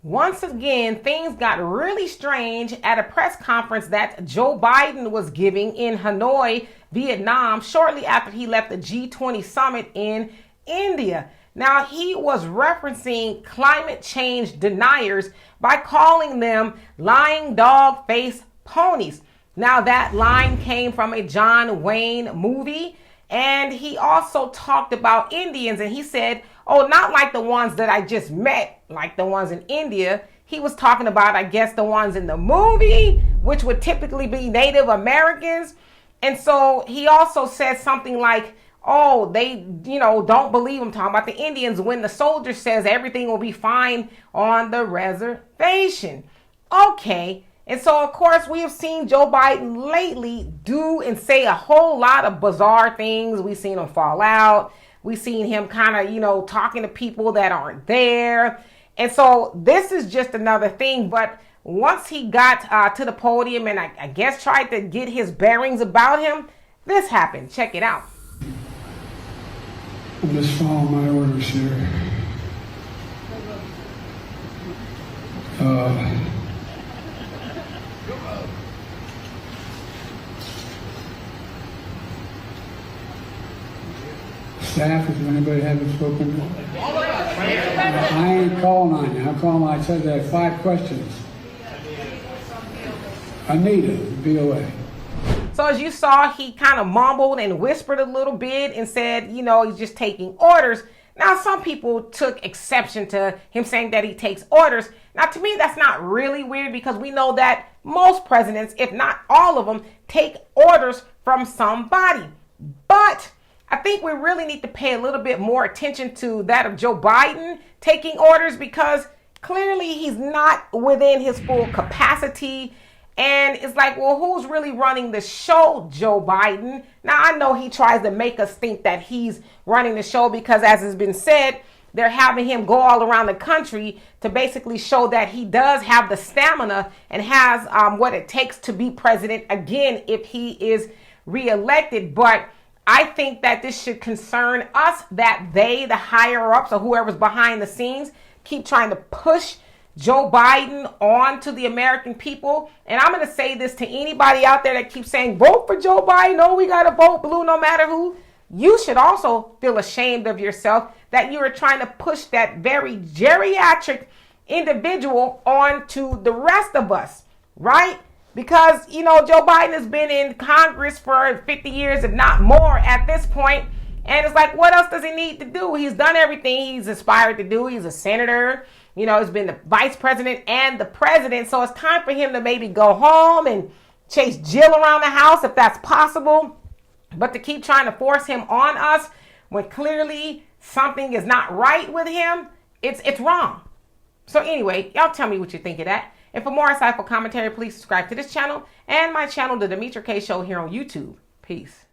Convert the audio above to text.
Once again, things got really strange at a press conference that Joe Biden was giving in Hanoi, Vietnam, shortly after he left the G20 summit in India. Now, he was referencing climate change deniers by calling them lying dog-faced ponies. Now, that line came from a John Wayne movie, and he also talked about Indians, and he said, oh, not like the ones that I just met, like the ones in India. He was talking about, I guess, the ones in the movie, which would typically be Native Americans. And so he also said something like, oh, they, don't believe him, talking about the Indians when the soldier says everything will be fine on the reservation. Okay. And so, of course, we have seen Joe Biden lately do and say a whole lot of bizarre things. We've seen him fall out. We've seen him kind of, talking to people that aren't there. And so this is just another thing. But once he got to the podium and I guess tried to get his bearings about him, this happened. Check it out. I'll just follow my orders here. Staff, if anybody haven't spoken, I ain't calling on you. I'm calling. I said there are 5 questions. Anita, BOA. So as you saw, he kind of mumbled and whispered a little bit and said, he's just taking orders. Now, some people took exception to him saying that he takes orders. Now, to me, that's not really weird because we know that most presidents, if not all of them, take orders from somebody. But I think we really need to pay a little bit more attention to that of Joe Biden taking orders because clearly he's not within his full capacity. And it's like, well, who's really running the show, Joe Biden? Now, I know he tries to make us think that he's running the show because, as has been said, they're having him go all around the country to basically show that he does have the stamina and has what it takes to be president again if he is reelected. But I think that this should concern us, that they, the higher ups or whoever's behind the scenes, keep trying to push Joe Biden on to the American people. And I'm going to say this to anybody out there that keeps saying, vote for Joe Biden. Oh, we got to vote blue no matter who. You should also feel ashamed of yourself that you are trying to push that very geriatric individual on to the rest of us, right? Because, Joe Biden has been in Congress for 50 years, if not more at this point. And it's like, what else does he need to do? He's done everything he's aspired to do. He's a senator. He's been the vice president and the president. So it's time for him to maybe go home and chase Jill around the house if that's possible. But to keep trying to force him on us when clearly something is not right with him, it's wrong. So anyway, y'all tell me what you think of that. And for more insightful commentary, please subscribe to this channel and my channel, The Demetra Kaye Show, here on YouTube. Peace.